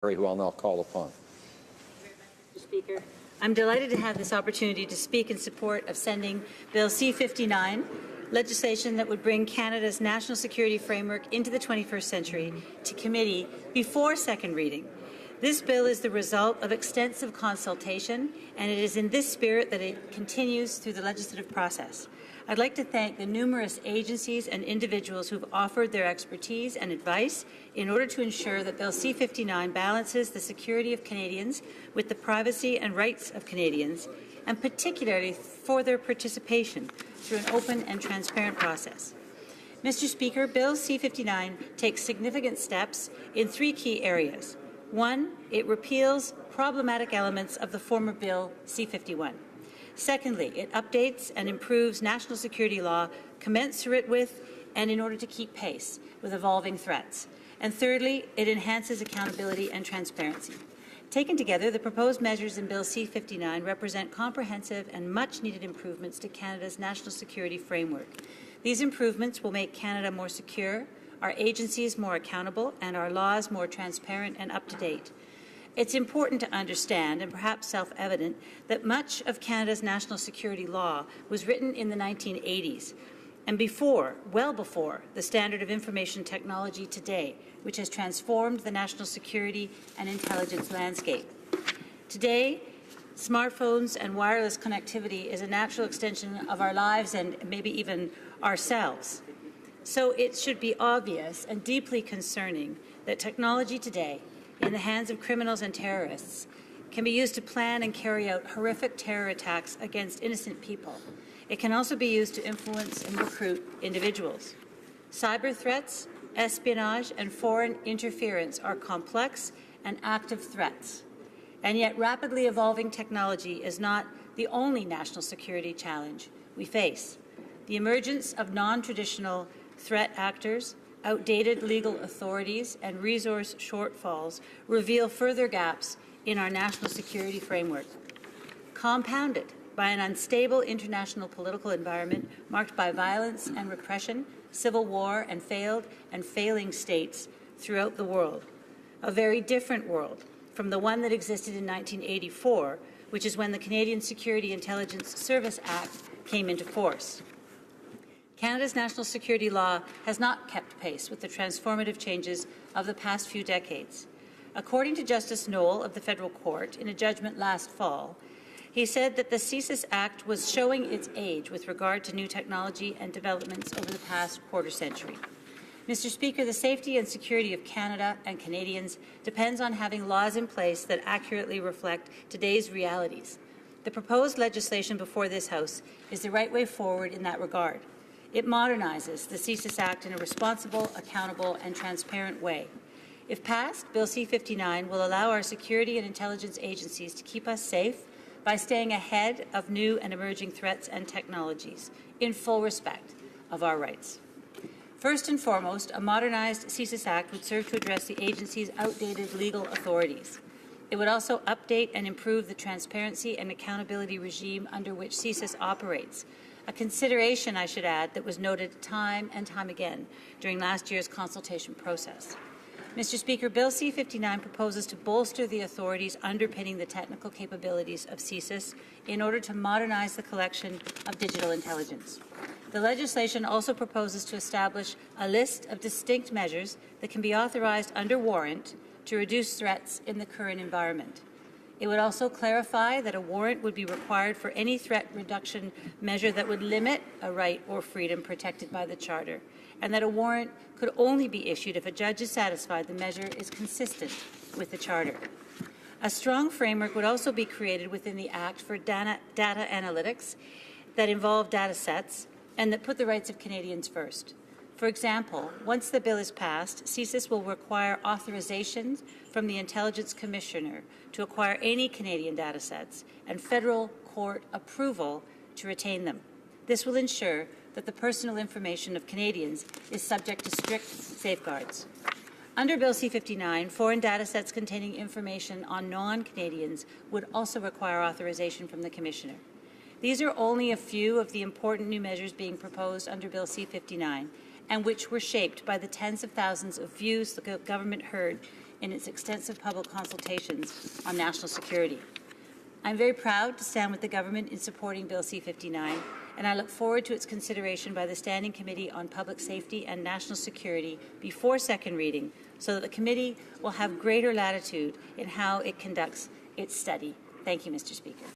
who I'll now call upon. Mr. Speaker, I'm delighted to have this opportunity to speak in support of sending Bill C-59, legislation that would bring Canada's national security framework into the 21st century, to committee before second reading. This bill is the result of extensive consultation, and it is in this spirit that it continues through the legislative process. I'd like to thank the numerous agencies and individuals who have offered their expertise and advice in order to ensure that Bill C-59 balances the security of Canadians with the privacy and rights of Canadians, and particularly for their participation through an open and transparent process. Mr. Speaker, Bill C-59 takes significant steps in three key areas. One, it repeals problematic elements of the former Bill C-51. Secondly, it updates and improves national security law commensurate with and in order to keep pace with evolving threats. And thirdly, it enhances accountability and transparency. Taken together, the proposed measures in Bill C-59 represent comprehensive and much-needed improvements to Canada's national security framework. These improvements will make Canada more secure, our agencies more accountable, and our laws more transparent and up-to-date. It's important to understand, and perhaps self-evident, that much of Canada's national security law was written in the 1980s, and well before, the standard of information technology today, which has transformed the national security and intelligence landscape. Today, smartphones and wireless connectivity is a natural extension of our lives and maybe even ourselves. So it should be obvious and deeply concerning that technology today, in the hands of criminals and terrorists, can be used to plan and carry out horrific terror attacks against innocent people. It can also be used to influence and recruit individuals. Cyber threats, espionage, and foreign interference are complex and active threats. And yet rapidly evolving technology is not the only national security challenge we face. The emergence of non-traditional threat actors, outdated legal authorities, and resource shortfalls reveal further gaps in our national security framework. Compounded by an unstable international political environment marked by violence and repression, civil war, and failed and failing states throughout the world. A very different world from the one that existed in 1984, which is when the Canadian Security Intelligence Service Act came into force. Canada's national security law has not kept pace with the transformative changes of the past few decades. According to Justice Noel of the Federal Court in a judgment last fall, he said that the CSIS Act was showing its age with regard to new technology and developments over the past quarter century. Mr. Speaker, the safety and security of Canada and Canadians depends on having laws in place that accurately reflect today's realities. The proposed legislation before this House is the right way forward in that regard. It modernizes the CSIS Act in a responsible, accountable, and transparent way. If passed, Bill C-59 will allow our security and intelligence agencies to keep us safe by staying ahead of new and emerging threats and technologies, in full respect of our rights. First and foremost, a modernized CSIS Act would serve to address the agency's outdated legal authorities. It would also update and improve the transparency and accountability regime under which CSIS operates, a consideration, I should add, that was noted time and time again during last year's consultation process. Mr. Speaker, Bill C-59 proposes to bolster the authorities underpinning the technical capabilities of CSIS in order to modernize the collection of digital intelligence. The legislation also proposes to establish a list of distinct measures that can be authorized under warrant to reduce threats in the current environment. It would also clarify that a warrant would be required for any threat reduction measure that would limit a right or freedom protected by the Charter, and that a warrant could only be issued if a judge is satisfied the measure is consistent with the Charter. A strong framework would also be created within the Act for data analytics that involve data sets and that put the rights of Canadians first. For example, once the bill is passed, CSIS will require authorization from the Intelligence Commissioner to acquire any Canadian data sets and federal court approval to retain them. This will ensure that the personal information of Canadians is subject to strict safeguards. Under Bill C-59, foreign data sets containing information on non-Canadians would also require authorization from the Commissioner. These are only a few of the important new measures being proposed under Bill C-59, and which were shaped by the tens of thousands of views the government heard in its extensive public consultations on national security. I'm very proud to stand with the government in supporting Bill C-59, and I look forward to its consideration by the Standing Committee on Public Safety and National Security before second reading, so that the committee will have greater latitude in how it conducts its study. Thank you, Mr. Speaker.